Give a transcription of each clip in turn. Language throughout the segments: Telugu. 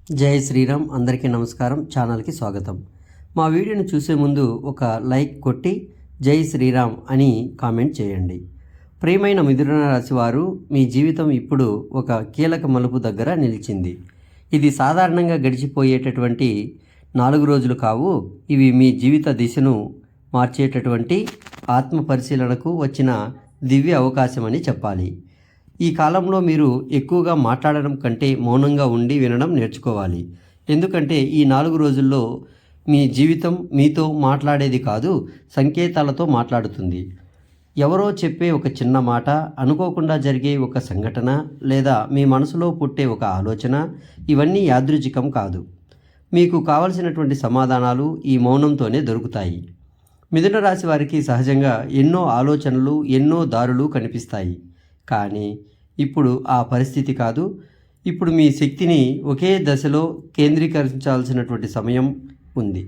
జై శ్రీరామ్. అందరికీ నమస్కారం. ఛానల్కి స్వాగతం. మా వీడియోని చూసే ముందు ఒక లైక్ కొట్టి జై శ్రీరామ్ అని కామెంట్ చేయండి. ప్రియమైన మిథున రాశి వారు, మీ జీవితం ఇప్పుడు ఒక కీలక మలుపు దగ్గర నిలిచింది. ఇది సాధారణంగా గడిచిపోయేటటువంటి 4 రోజులు కావు. ఇవి మీ జీవిత దిశను మార్చేటటువంటి ఆత్మ పరిశీలనకు వచ్చిన దివ్య అవకాశమని చెప్పాలి. ఈ కాలంలో మీరు ఎక్కువగా మాట్లాడడం కంటే మౌనంగా ఉండి వినడం నేర్చుకోవాలి. ఎందుకంటే ఈ 4 రోజుల్లో మీ జీవితం మీతో మాట్లాడేది కాదు, సంకేతాలతో మాట్లాడుతుంది. ఎవరో చెప్పే ఒక చిన్న మాట, అనుకోకుండా జరిగే ఒక సంఘటన, లేదా మీ మనసులో పుట్టే ఒక ఆలోచన, ఇవన్నీ యాదృచ్ఛికం కాదు. మీకు కావలసినటువంటి సమాధానాలు ఈ మౌనంతోనే దొరుకుతాయి. మిథున రాశి వారికి సహజంగా ఎన్నో ఆలోచనలు, ఎన్నో దారులు కనిపిస్తాయి. కానీ ఇప్పుడు ఆ పరిస్థితి కాదు. ఇప్పుడు మీ శక్తిని ఒకే దశలో కేంద్రీకరించాల్సినటువంటి సమయం ఉంది.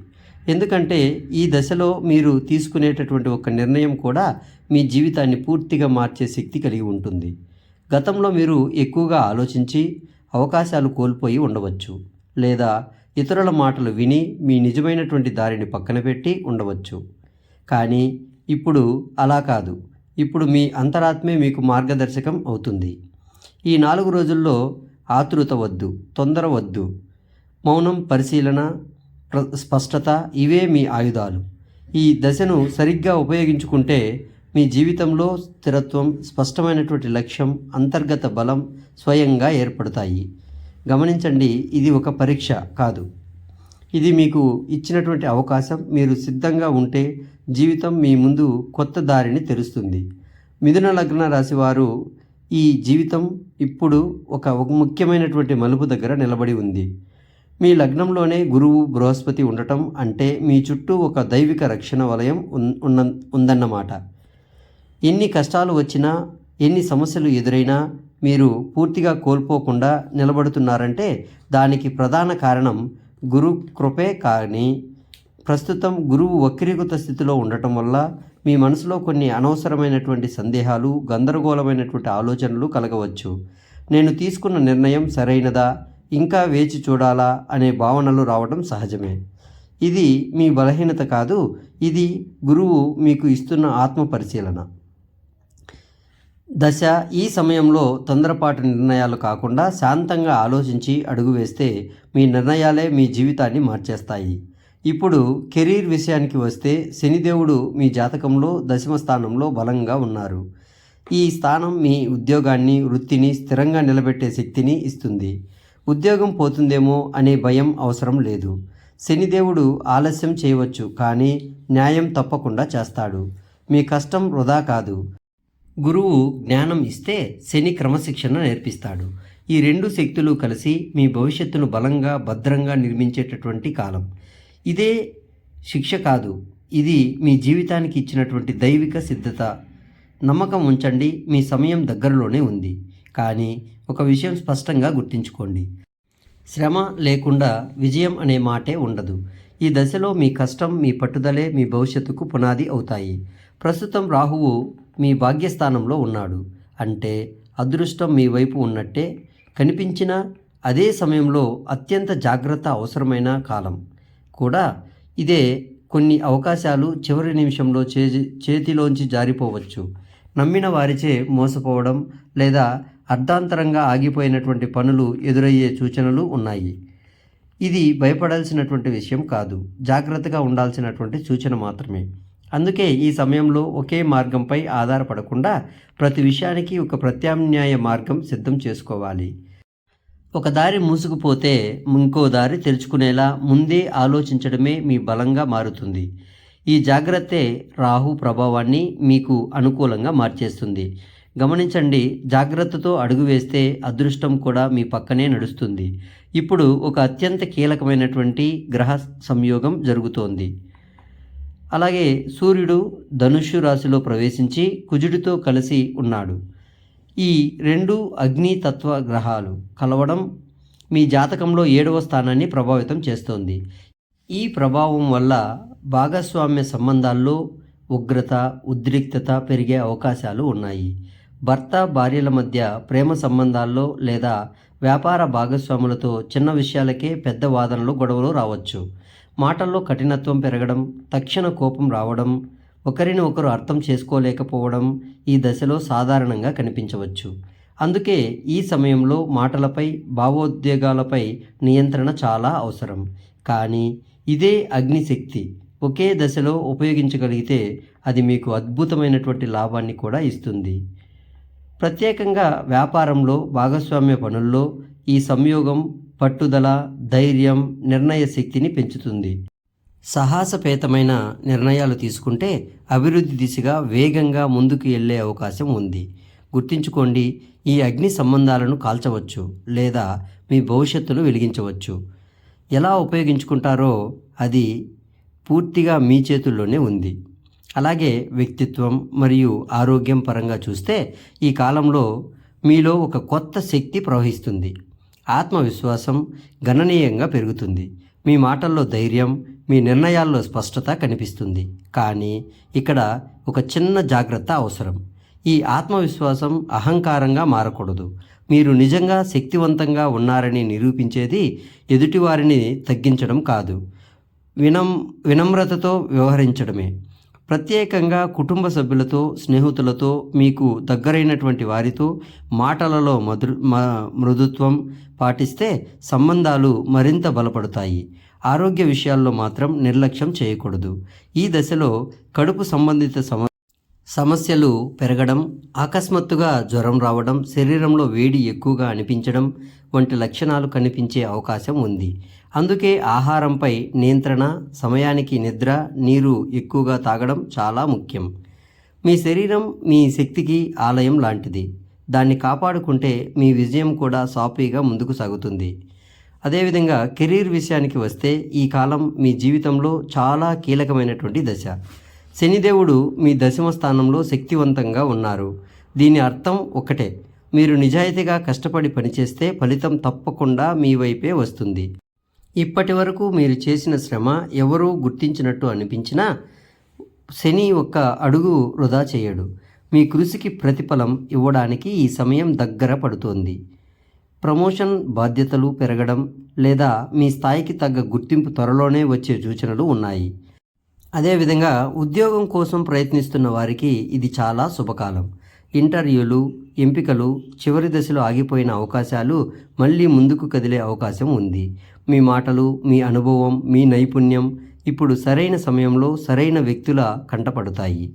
ఎందుకంటే ఈ దశలో మీరు తీసుకునేటటువంటి ఒక నిర్ణయం కూడా మీ జీవితాన్ని పూర్తిగా మార్చే శక్తి కలిగి ఉంటుంది. గతంలో మీరు ఎక్కువగా ఆలోచించి అవకాశాలు కోల్పోయి ఉండవచ్చు, లేదా ఇతరుల మాటలు విని మీ నిజమైనటువంటి దారిని పక్కన పెట్టి ఉండవచ్చు. కానీ ఇప్పుడు అలా కాదు. ఇప్పుడు మీ అంతరాత్మే మీకు మార్గదర్శకం అవుతుంది. ఈ 4 రోజుల్లో ఆతృత వద్దు, తొందర వద్దు. మౌనం, పరిశీలన, స్పష్టత, ఇవే మీ ఆయుధాలు. ఈ దశను సరిగ్గా ఉపయోగించుకుంటే మీ జీవితంలో స్థిరత్వం, స్పష్టమైనటువంటి లక్ష్యం, అంతర్గత బలం స్వయంగా ఏర్పడతాయి. గమనించండి, ఇది ఒక పరీక్ష కాదు. ఇది మీకు ఇచ్చినటువంటి అవకాశం. మీరు సిద్ధంగా ఉంటే జీవితం మీ ముందు కొత్త దారిని తెరుస్తుంది. మిథున లగ్న రాశి వారు, ఈ జీవితం ఇప్పుడు ఒక ముఖ్యమైనటువంటి మలుపు దగ్గర నిలబడి ఉంది. మీ లగ్నంలోనే గురువు, బృహస్పతి ఉండటం అంటే మీ చుట్టూ ఒక దైవిక రక్షణ వలయం ఉందన్నమాట. ఎన్ని కష్టాలు వచ్చినా, ఎన్ని సమస్యలు ఎదురైనా మీరు పూర్తిగా కోల్పోకుండా నిలబడుతున్నారంటే దానికి ప్రధాన కారణం గురు కృపే. కానీ ప్రస్తుతం గురువు వక్రీకృత స్థితిలో ఉండటం వల్ల మీ మనసులో కొన్ని అనవసరమైనటువంటి సందేహాలు, గందరగోళమైనటువంటి ఆలోచనలు కలగవచ్చు. నేను తీసుకున్న నిర్ణయం సరైనదా, ఇంకా వేచి చూడాలా అనే భావనలు రావడం సహజమే. ఇది మీ బలహీనత కాదు, ఇది గురువు మీకు ఇస్తున్న ఆత్మ పరిశీలన దశ. ఈ సమయంలో తొందరపాటు నిర్ణయాలు కాకుండా శాంతంగా ఆలోచించి అడుగు వేస్తే మీ నిర్ణయాలే మీ జీవితాన్ని మార్చేస్తాయి. ఇప్పుడు కెరీర్ విషయానికి వస్తే, శనిదేవుడు మీ జాతకంలో 10వ స్థానంలో బలంగా ఉన్నారు. ఈ స్థానం మీ ఉద్యోగాన్ని, వృత్తిని స్థిరంగా నిలబెట్టే శక్తిని ఇస్తుంది. ఉద్యోగం పోతుందేమో అనే భయం అవసరం లేదు. శనిదేవుడు ఆలస్యం చేయవచ్చు, కానీ న్యాయం తప్పకుండా చేస్తాడు. మీ కష్టం వృధా కాదు. గురువు జ్ఞానం ఇస్తే శని క్రమశిక్షణ నేర్పిస్తాడు. ఈ 2 శక్తులు కలిసి మీ భవిష్యత్తును బలంగా, భద్రంగా నిర్మించేటటువంటి కాలం. ఇదే శిక్ష కాదు, ఇది మీ జీవితానికి ఇచ్చినటువంటి దైవిక సిద్ధత. నమ్మకం ఉంచండి, మీ సమయం దగ్గరలోనే ఉంది. కానీ ఒక విషయం స్పష్టంగా గుర్తుంచుకోండి, శ్రమ లేకుండా విజయం అనే మాటే ఉండదు. ఈ దశలో మీ కష్టం, మీ పట్టుదలే మీ భవిష్యత్తుకు పునాది అవుతాయి. ప్రస్తుతం రాహువు మీ భాగ్యస్థానంలో ఉన్నాడు. అంటే అదృష్టం మీ వైపు ఉన్నట్టే కనిపించిన అదే సమయంలో అత్యంత జాగ్రత్త అవసరమైన కాలం కూడా ఇదే. కొన్ని అవకాశాలు చివరి నిమిషంలో చేతిలోంచి జారిపోవచ్చు. నమ్మిన వారిచే మోసపోవడం, లేదా అర్ధాంతరంగా ఆగిపోయినటువంటి పనులు ఎదురయ్యే సూచనలు ఉన్నాయి. ఇది భయపడాల్సినటువంటి విషయం కాదు, జాగ్రత్తగా ఉండాల్సినటువంటి సూచన మాత్రమే. అందుకే ఈ సమయంలో ఒకే మార్గంపై ఆధారపడకుండా ప్రతి విషయానికి ఒక ప్రత్యామ్నాయ మార్గం సిద్ధం చేసుకోవాలి. ఒక దారి మూసుకుపోతే ఇంకో దారి తెరుచుకునేలా ముందే ఆలోచించడమే మీ బలంగా మారుతుంది. ఈ జాగ్రత్తే రాహు ప్రభావాన్ని మీకు అనుకూలంగా మార్చేస్తుంది. గమనించండి, జాగ్రత్తతో అడుగు వేస్తే అదృష్టం కూడా మీ పక్కనే నడుస్తుంది. ఇప్పుడు ఒక అత్యంత కీలకమైనటువంటి గ్రహ సంయోగం జరుగుతోంది. అలాగే సూర్యుడు ధనుస్సు రాశిలో ప్రవేశించి కుజుడితో కలిసి ఉన్నాడు. ఈ 2 అగ్నితత్వ గ్రహాలు కలవడం మీ జాతకంలో 7వ స్థానాన్ని ప్రభావితం చేస్తోంది. ఈ ప్రభావం వల్ల భాగస్వామ్య సంబంధాల్లో ఉగ్రత, ఉద్రిక్తత పెరిగే అవకాశాలు ఉన్నాయి. భర్త భార్యల మధ్య ప్రేమ సంబంధాల్లో లేదా వ్యాపార భాగస్వాములతో చిన్న విషయాలకే పెద్ద వాదనలు గొడవలు రావచ్చు. మాటల్లో కఠినత్వం పెరగడం, తక్షణ కోపం రావడం, ఒకరిని ఒకరు అర్థం చేసుకోలేకపోవడం ఈ దశలో సాధారణంగా కనిపించవచ్చు. అందుకే ఈ సమయంలో మాటలపై, భావోద్వేగాలపై నియంత్రణ చాలా అవసరం. కానీ ఇదే అగ్నిశక్తి ఒకే దశలో ఉపయోగించగలిగితే అది మీకు అద్భుతమైనటువంటి లాభాన్ని కూడా ఇస్తుంది. ప్రత్యేకంగా వ్యాపారంలో, భాగస్వామ్య పనుల్లో ఈ సంయోగం పట్టుదల, ధైర్యం, నిర్ణయ శక్తిని పెంచుతుంది. సాహసపేతమైన నిర్ణయాలు తీసుకుంటే అభివృద్ధి దిశగా వేగంగా ముందుకు వెళ్ళే అవకాశం ఉంది. గుర్తుంచుకోండి, ఈ అగ్ని సంబంధాలను కాల్చవచ్చు లేదా మీ భవిష్యత్తును వెలిగించవచ్చు. ఎలా ఉపయోగించుకుంటారో అది పూర్తిగా మీ చేతుల్లోనే ఉంది. అలాగే వ్యక్తిత్వం మరియు ఆరోగ్యం పరంగా చూస్తే ఈ కాలంలో మీలో ఒక కొత్త శక్తి ప్రవహిస్తుంది. ఆత్మవిశ్వాసం గణనీయంగా పెరుగుతుంది. మీ మాటల్లో ధైర్యం, మీ నిర్ణయాల్లో స్పష్టత కనిపిస్తుంది. కానీ ఇక్కడ ఒక చిన్న జాగ్రత్త అవసరం. ఈ ఆత్మవిశ్వాసం అహంకారంగా మారకూడదు. మీరు నిజంగా శక్తివంతంగా ఉన్నారని నిరూపించేది ఎదుటివారిని తగ్గించడం కాదు, వినమ్రతతో వ్యవహరించడమే. ప్రత్యేకంగా కుటుంబ సభ్యులతో, స్నేహితులతో, మీకు దగ్గరైనటువంటి వారితో మాటలలో మృదుత్వం పాటిస్తే సంబంధాలు మరింత బలపడతాయి. ఆరోగ్య విషయాల్లో మాత్రం నిర్లక్ష్యం చేయకూడదు. ఈ దశలో కడుపు సంబంధిత సమస్యలు పెరగడం, అకస్మాత్తుగా జ్వరం రావడం, శరీరంలో వేడి ఎక్కువగా అనిపించడం వంటి లక్షణాలు కనిపించే అవకాశం ఉంది. అందుకే ఆహారంపై నియంత్రణ, సమయానికి నిద్ర, నీరు ఎక్కువగా తాగడం చాలా ముఖ్యం. మీ శరీరం మీ శక్తికి ఆలయం లాంటిది. దాన్ని కాపాడుకుంటే మీ విజయం కూడా సాఫీగా ముందుకు సాగుతుంది. అదేవిధంగా కెరీర్ విషయానికి వస్తే ఈ కాలం మీ జీవితంలో చాలా కీలకమైనటువంటి దశ. శనిదేవుడు మీ దశమ స్థానంలో శక్తివంతంగా ఉన్నారు. దీని అర్థం ఒకటే, మీరు నిజాయితీగా కష్టపడి పనిచేస్తే ఫలితం తప్పకుండా మీ వైపే వస్తుంది. ఇప్పటి వరకు మీరు చేసిన శ్రమ ఎవరూ గుర్తించినట్టు అనిపించినా శని ఒక్క అడుగు వృధా చేయడు. మీ కృషికి ప్రతిఫలం ఇవ్వడానికి ఈ సమయం దగ్గర పడుతోంది. ప్రమోషన్, బాధ్యతలు పెరగడం లేదా మీ స్థాయికి తగ్గ గుర్తింపు త్వరలోనే వచ్చే సూచనలు ఉన్నాయి. అదేవిధంగా ఉద్యోగం కోసం ప్రయత్నిస్తున్న వారికి ఇది చాలా శుభకాలం. ఇంటర్వ్యూలు, ఎంపికలు చివరి దశలో ఆగిపోయిన అవకాశాలు మళ్ళీ ముందుకు కదిలే అవకాశం ఉంది. మీ మాటలు, మీ అనుభవం, మీ నైపుణ్యం ఇప్పుడు సరైన సమయంలో సరైన వ్యక్తుల కంటపడతాయి.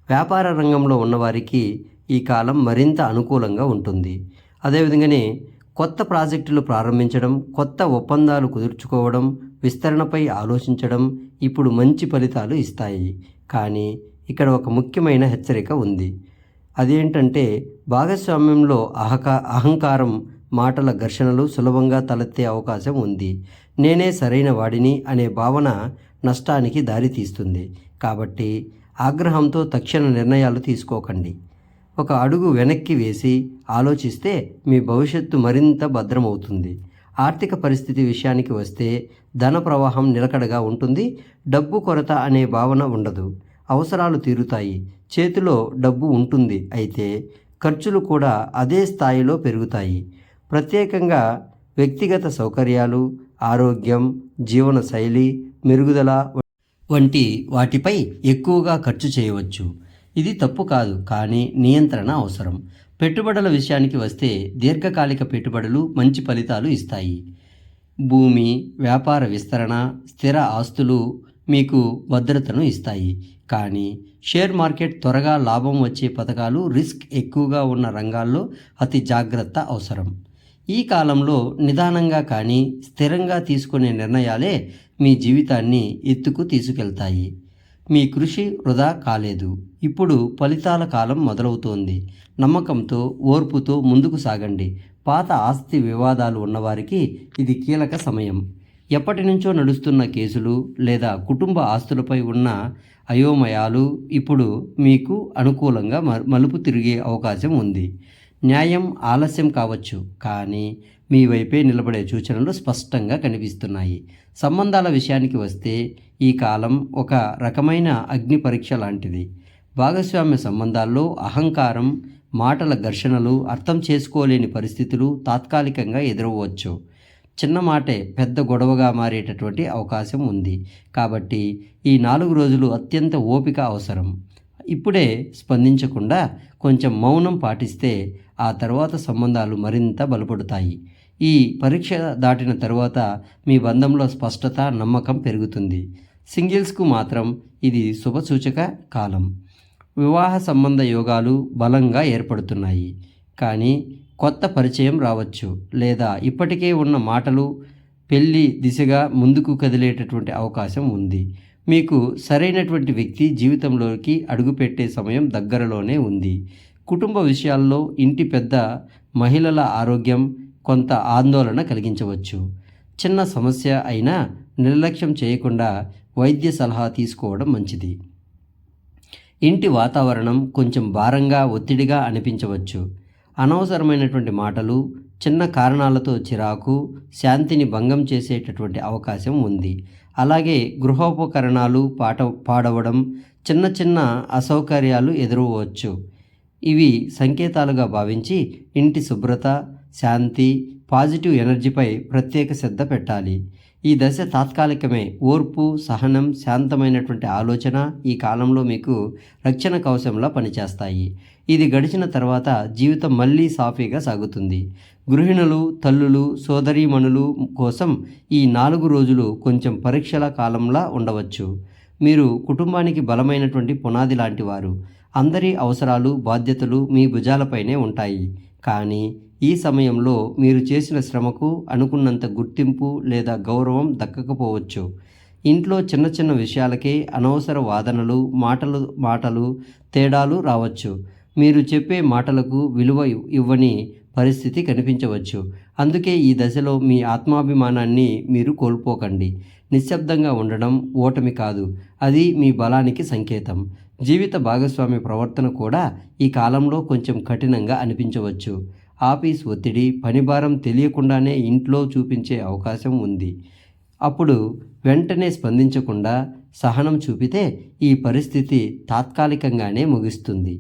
వ్యాపార రంగంలో ఉన్నవారికి ఈ కాలం మరింత అనుకూలంగా ఉంటుంది. అదేవిధంగానే కొత్త ప్రాజెక్టులు ప్రారంభించడం, కొత్త ఒప్పందాలు కుదుర్చుకోవడం, విస్తరణపై ఆలోచించడం ఇప్పుడు మంచి ఫలితాలు ఇస్తాయి. కానీ ఇక్కడ ఒక ముఖ్యమైన హెచ్చరిక ఉంది. అదేంటంటే భాగస్వామ్యంలో అహంకారం, మాటల ఘర్షణలు సులభంగా తలెత్తే అవకాశం ఉంది. నేనే సరైన వాడిని అనే భావన నష్టానికి దారితీస్తుంది. కాబట్టి ఆగ్రహంతో తక్షణ నిర్ణయాలు తీసుకోకండి. ఒక అడుగు వెనక్కి వేసి ఆలోచిస్తే మీ భవిష్యత్తు మరింత భద్రమవుతుంది. ఆర్థిక పరిస్థితి విషయానికి వస్తే ధన ప్రవాహం నిలకడగా ఉంటుంది. డబ్బు కొరత అనే భావన ఉండదు. అవసరాలు తీరుతాయి. చేతిలో డబ్బు ఉంటుంది. అయితే ఖర్చులు కూడా అదే స్థాయిలో పెరుగుతాయి. ప్రత్యేకంగా వ్యక్తిగత సౌకర్యాలు, ఆరోగ్యం, జీవన శైలి మెరుగుదల వంటి వాటిపై ఎక్కువగా ఖర్చు చేయవచ్చు. ఇది తప్పు కాదు, కానీ నియంత్రణ అవసరం. పెట్టుబడుల విషయానికి వస్తే దీర్ఘకాలిక పెట్టుబడులు మంచి ఫలితాలు ఇస్తాయి. భూమి, వ్యాపార విస్తరణ, స్థిర ఆస్తులు మీకు భద్రతను ఇస్తాయి. కానీ షేర్ మార్కెట్, త్వరగా లాభం వచ్చే పథకాలు, రిస్క్ ఎక్కువగా ఉన్న రంగాల్లో అతి జాగ్రత్త అవసరం. ఈ కాలంలో నిదానంగా కానీ స్థిరంగా తీసుకునే నిర్ణయాలే మీ జీవితాన్ని ఎత్తుకు తీసుకెళ్తాయి. మీ కృషి వృధా కాలేదు. ఇప్పుడు ఫలితాల కాలం మొదలవుతోంది. నమ్మకంతో, ఓర్పుతో ముందుకు సాగండి. పాత ఆస్తి వివాదాలు ఉన్నవారికి ఇది కీలక సమయం. ఎప్పటి నుంచో నడుస్తున్న కేసులు లేదా కుటుంబ ఆస్తులపై ఉన్న అయోమయాలు ఇప్పుడు మీకు అనుకూలంగా మలుపు తిరిగే అవకాశం ఉంది. న్యాయం ఆలస్యం కావచ్చు, కానీ మీ వైపే నిలబడే సూచనలు స్పష్టంగా కనిపిస్తున్నాయి. సంబంధాల విషయానికి వస్తే ఈ కాలం ఒక రకమైన అగ్ని పరీక్ష లాంటిది. భాగస్వామ్య సంబంధాల్లో అహంకారం, మాటల ఘర్షణలు, అర్థం చేసుకోలేని పరిస్థితులు తాత్కాలికంగా ఎదురవ్వచ్చు. చిన్న మాటే పెద్ద గొడవగా మారేటటువంటి అవకాశం ఉంది. కాబట్టి ఈ 4 రోజులు అత్యంత ఓపిక అవసరం. ఇప్పుడే స్పందించకుండా కొంచెం మౌనం పాటిస్తే ఆ తర్వాత సంబంధాలు మరింత బలపడతాయి. ఈ పరీక్ష దాటిన తర్వాత మీ బంధంలో స్పష్టత, నమ్మకం పెరుగుతుంది. సింగిల్స్కు మాత్రం ఇది శుభసూచక కాలం. వివాహ సంబంధ యోగాలు బలంగా ఏర్పడుతున్నాయి. కానీ కొత్త పరిచయం రావచ్చు, లేదా ఇప్పటికే ఉన్న మాటలు పెళ్లి దిశగా ముందుకు కదిలేటటువంటి అవకాశం ఉంది. మీకు సరైనటువంటి వ్యక్తి జీవితంలోకి అడుగుపెట్టే సమయం దగ్గరలోనే ఉంది. కుటుంబ విషయాల్లో ఇంటి పెద్ద మహిళల ఆరోగ్యం కొంత ఆందోళన కలిగించవచ్చు. చిన్న సమస్య అయినా నిర్లక్ష్యం చేయకుండా వైద్య సలహా తీసుకోవడం మంచిది. ఇంటి వాతావరణం కొంచెం భారంగా, ఒత్తిడిగా అనిపించవచ్చు. అనవసరమైనటువంటి మాటలు, చిన్న కారణాలతో చిరాకు, శాంతిని భంగం చేసేటటువంటి అవకాశం ఉంది. అలాగే గృహోపకరణాలు పాడవడం, చిన్న చిన్న అసౌకర్యాలు ఎదురవచ్చు. ఇవి సంకేతాలుగా భావించి ఇంటి శుభ్రత, శాంతి, పాజిటివ్ ఎనర్జీపై ప్రత్యేక శ్రద్ధ పెట్టాలి. ఈ దశ తాత్కాలికమే. ఓర్పు, సహనం, శాంతమైనటువంటి ఆలోచన ఈ కాలంలో మీకు రక్షణ కవచంలా పనిచేస్తాయి. ఇది గడిచిన తర్వాత జీవితం మళ్ళీ సాఫీగా సాగుతుంది. గృహిణులు, తల్లులు, సోదరీమణులు కోసం ఈ 4 రోజులు కొంచెం పరీక్షల కాలంలా ఉండవచ్చు. మీరు కుటుంబానికి బలమైనటువంటి పునాది లాంటివారు. అందరి అవసరాలు, బాధ్యతలు మీ భుజాలపైనే ఉంటాయి. కానీ ఈ సమయంలో మీరు చేసిన శ్రమకు అనుకున్నంత గుర్తింపు లేదా గౌరవం దక్కకపోవచ్చు. ఇంట్లో చిన్న చిన్న విషయాలకే అనవసర వాదనలు, మాటలు తేడాలు రావచ్చు. మీరు చెప్పే మాటలకు విలువ ఇవ్వని పరిస్థితి కనిపించవచ్చు. అందుకే ఈ దశలో మీ ఆత్మాభిమానాన్ని మీరు కోల్పోకండి. నిశ్శబ్దంగా ఉండడం ఓటమి కాదు, అది మీ బలానికి సంకేతం. జీవిత భాగస్వామి ప్రవర్తన కూడా ఈ కాలంలో కొంచెం కఠినంగా అనిపించవచ్చు. ఆఫీస్ ఒత్తిడి, పనిభారం తెలియకుండానే ఇంట్లో చూపించే అవకాశం ఉంది. అప్పుడు వెంటనే స్పందించకుండా సహనం చూపితే ఈ పరిస్థితి తాత్కాలికంగానే ముగుస్తుంది.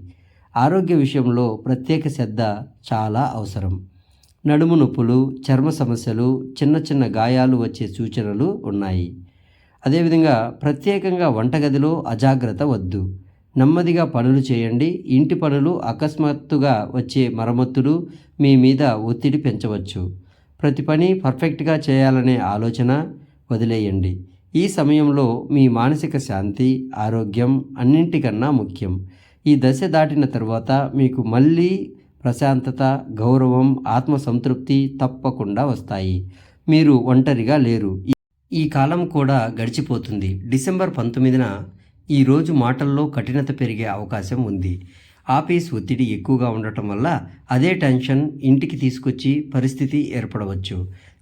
ఆరోగ్య విషయంలో ప్రత్యేక శ్రద్ధ చాలా అవసరం. నడుము నొప్పులు, చర్మ సమస్యలు, చిన్న చిన్న గాయాలు వచ్చే సూచనలు ఉన్నాయి. అదేవిధంగా ప్రత్యేకంగా వంటగదిలో అజాగ్రత్త వద్దు. నెమ్మదిగా పనులు చేయండి. ఇంటి పనులు, అకస్మాత్తుగా వచ్చే మరమ్మతులు మీ మీద ఒత్తిడి పెంచవచ్చు. ప్రతి పని పర్ఫెక్ట్గా చేయాలనే ఆలోచన వదిలేయండి. ఈ సమయంలో మీ మానసిక శాంతి, ఆరోగ్యం అన్నింటికన్నా ముఖ్యం. ఈ దశ దాటిన తరువాత మీకు మళ్ళీ ప్రశాంతత, గౌరవం, ఆత్మసంతృప్తి తప్పకుండా వస్తాయి. మీరు ఒంటరిగా లేరు. ఈ కాలం కూడా గడిచిపోతుంది. డిసెంబర్ 19న ఈరోజు మాటల్లో కఠినత పెరిగే అవకాశం ఉంది. ఆఫీస్ ఒత్తిడి ఎక్కువగా ఉండటం వల్ల అదే టెన్షన్ ఇంటికి తీసుకొచ్చి పరిస్థితి ఏర్పడవచ్చు.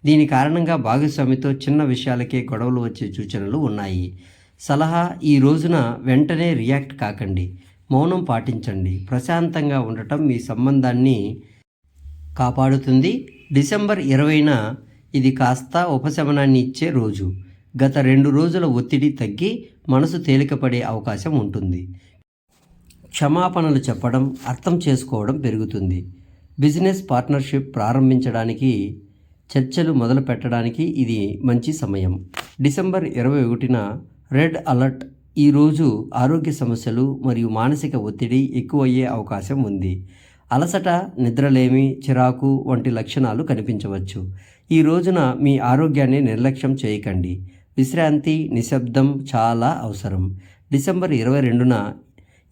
దీని కారణంగా భాగస్వామితో చిన్న విషయాలకే గొడవలు వచ్చే సూచనలు ఉన్నాయి. సలహా: ఈ రోజున వెంటనే రియాక్ట్ కాకండి. మౌనం పాటించండి. ప్రశాంతంగా ఉండటం మీ సంబంధాన్ని కాపాడుతుంది. డిసెంబర్ 20న ఇది కాస్త ఉపశమనాన్ని ఇచ్చే రోజు. గత 2 రోజుల ఒత్తిడి తగ్గి మనసు తేలికపడే అవకాశం ఉంటుంది. క్షమాపణలు చెప్పడం, అర్థం చేసుకోవడం పెరుగుతుంది. బిజినెస్ పార్ట్నర్షిప్ ప్రారంభించడానికి, చర్చలు మొదలు పెట్టడానికి ఇది మంచి సమయం. డిసెంబర్ 21న రెడ్ అలర్ట్. ఈరోజు ఆరోగ్య సమస్యలు మరియు మానసిక ఒత్తిడి ఎక్కువయ్యే అవకాశం ఉంది. అలసట, నిద్రలేమి, చిరాకు వంటి లక్షణాలు కనిపించవచ్చు. ఈ రోజున మీ ఆరోగ్యాన్ని నిర్లక్ష్యం చేయకండి. విశ్రాంతి, నిశ్శబ్దం చాలా అవసరం. డిసెంబర్ 22న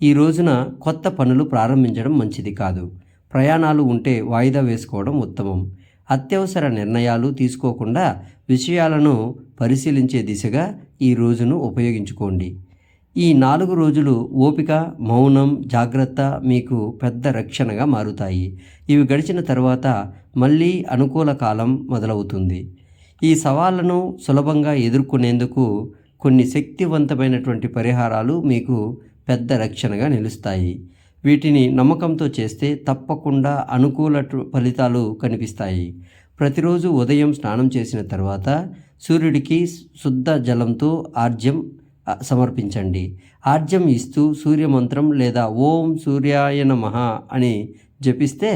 ఈ రోజున కొత్త పనులు ప్రారంభించడం మంచిది కాదు. ప్రయాణాలు ఉంటే వాయిదా వేసుకోవడం ఉత్తమం. అత్యవసర నిర్ణయాలు తీసుకోకుండా విషయాలను పరిశీలించే దిశగా ఈ రోజును ఉపయోగించుకోండి. ఈ 4 రోజులు ఓపిక, మౌనం, జాగ్రత్త మీకు పెద్ద రక్షణగా మారుతాయి. ఇవి గడిచిన తర్వాత మళ్ళీ అనుకూల కాలం మొదలవుతుంది. ఈ సవాళ్లను సులభంగా ఎదుర్కొనేందుకు కొన్ని శక్తివంతమైనటువంటి పరిహారాలు మీకు పెద్ద రక్షణగా నిలుస్తాయి. వీటిని నమ్మకంతో చేస్తే తప్పకుండా అనుకూల ఫలితాలు కనిపిస్తాయి. ప్రతిరోజు ఉదయం స్నానం చేసిన తర్వాత సూర్యుడికి శుద్ధ జలంతో ఆర్ఘ్యం సమర్పించండి. ఆర్జ్యం ఇస్తూ సూర్యమంత్రం లేదా ఓం సూర్యాయ నమః అని జపిస్తే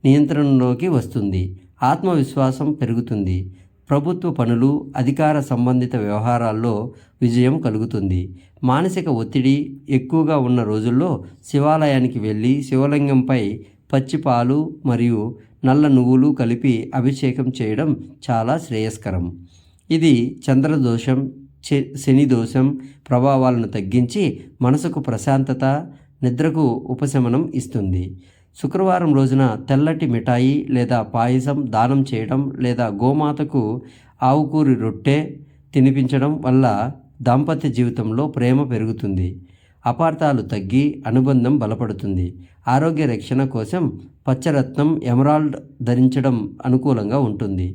నియంత్రణలోకి వస్తుంది. ఆత్మవిశ్వాసం పెరుగుతుంది. ప్రభుత్వ పనులు, అధికార సంబంధిత వ్యవహారాల్లో విజయం కలుగుతుంది. మానసిక ఒత్తిడి ఎక్కువగా ఉన్న రోజుల్లో శివాలయానికి వెళ్ళి శివలింగంపై పచ్చిపాలు మరియు నల్ల నువ్వులు కలిపి అభిషేకం చేయడం చాలా శ్రేయస్కరం. ఇది చంద్రదోషం, శని దోషం ప్రభావాలను తగ్గించి మనసుకు ప్రశాంతత, నిద్రకు ఉపశమనం ఇస్తుంది. శుక్రవారం రోజున తెల్లటి మిఠాయి లేదా పాయసం దానం చేయడం లేదా గోమాతకు ఆవుకూరి రొట్టె తినిపించడం వల్ల దాంపత్య జీవితంలో ప్రేమ పెరుగుతుంది. అపార్థాలు తగ్గి అనుబంధం బలపడుతుంది. ఆరోగ్య రక్షణ కోసం పచ్చరత్నం, ఎమరాల్డ్ ధరించడం అనుకూలంగా ఉంటుంది.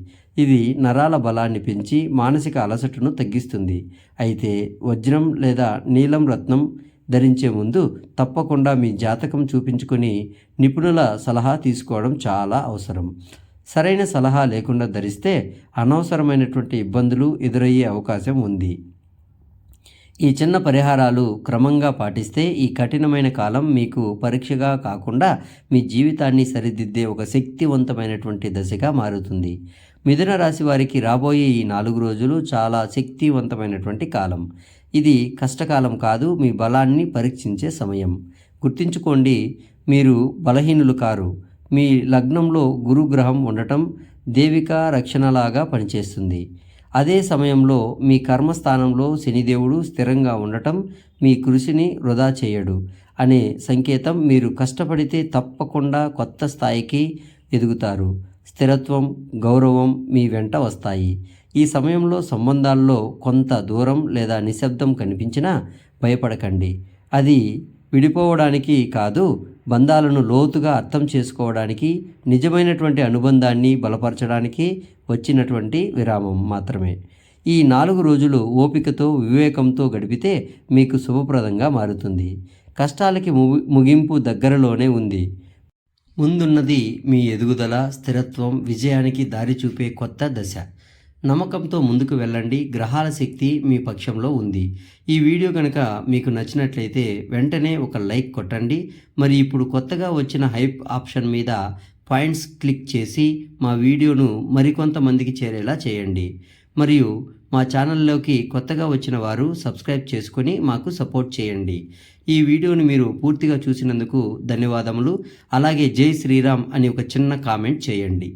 ఇది నరాల బలాన్ని పెంచి మానసిక అలసటను తగ్గిస్తుంది. అయితే వజ్రం లేదా నీలం రత్నం ధరించే ముందు తప్పకుండా మీ జాతకం చూపించుకొని నిపుణుల సలహా తీసుకోవడం చాలా అవసరం. సరైన సలహా లేకుండా ధరిస్తే అనవసరమైనటువంటి ఇబ్బందులు ఎదురయ్యే అవకాశం ఉంది. ఈ చిన్న పరిహారాలు క్రమంగా పాటిస్తే ఈ కఠినమైన కాలం మీకు పరీక్షగా కాకుండా మీ జీవితాన్ని సరిదిద్దే ఒక శక్తివంతమైనటువంటి దశగా మారుతుంది. మిథున రాశి వారికి రాబోయే ఈ 4 రోజులు చాలా శక్తివంతమైనటువంటి కాలం. ఇది కష్టకాలం కాదు, మీ బలాన్ని పరీక్షించే సమయం. గుర్తుంచుకోండి, మీరు బలహీనులు కారు. మీ లగ్నంలో గురుగ్రహం ఉండటం దేవికా రక్షణలాగా పనిచేస్తుంది. అదే సమయంలో మీ కర్మస్థానంలో శనిదేవుడు స్థిరంగా ఉండటం మీ కృషిని వృధా చేయడు అనే సంకేతం. మీరు కష్టపడితే తప్పకుండా కొత్త స్థాయికి ఎదుగుతారు. స్థిరత్వం, గౌరవం మీ వెంట వస్తాయి. ఈ సమయంలో సంబంధాల్లో కొంత దూరం లేదా నిశ్శబ్దం కనిపించినా భయపడకండి. అది విడిపోవడానికి కాదు, బంధాలను లోతుగా అర్థం చేసుకోవడానికి, నిజమైనటువంటి అనుబంధాన్ని బలపరచడానికి వచ్చినటువంటి విరామం మాత్రమే. ఈ 4 రోజులు ఓపికతో, వివేకంతో గడిపితే మీకు శుభప్రదంగా మారుతుంది. కష్టాలకి ముగింపు దగ్గరలోనే ఉంది. ముందున్నది మీ ఎదుగుదల, స్థిరత్వం, విజయానికి దారి చూపే కొత్త దశ. నమ్మకంతో ముందుకు వెళ్ళండి. గ్రహాల శక్తి మీ పక్షంలో ఉంది. ఈ వీడియో కనుక మీకు నచ్చినట్లయితే వెంటనే ఒక లైక్ కొట్టండి. మరి ఇప్పుడు కొత్తగా వచ్చిన హైప్ ఆప్షన్ మీద పాయింట్స్ క్లిక్ చేసి మా వీడియోను మరికొంతమందికి చేరేలా చేయండి. మరియు మా ఛానల్లోకి కొత్తగా వచ్చిన వారు సబ్స్క్రైబ్ చేసుకొని మాకు సపోర్ట్ చేయండి. ఈ వీడియోని మీరు పూర్తిగా చూసినందుకు ధన్యవాదములు. అలాగే జై శ్రీరామ్ అని ఒక చిన్న కామెంట్ చేయండి.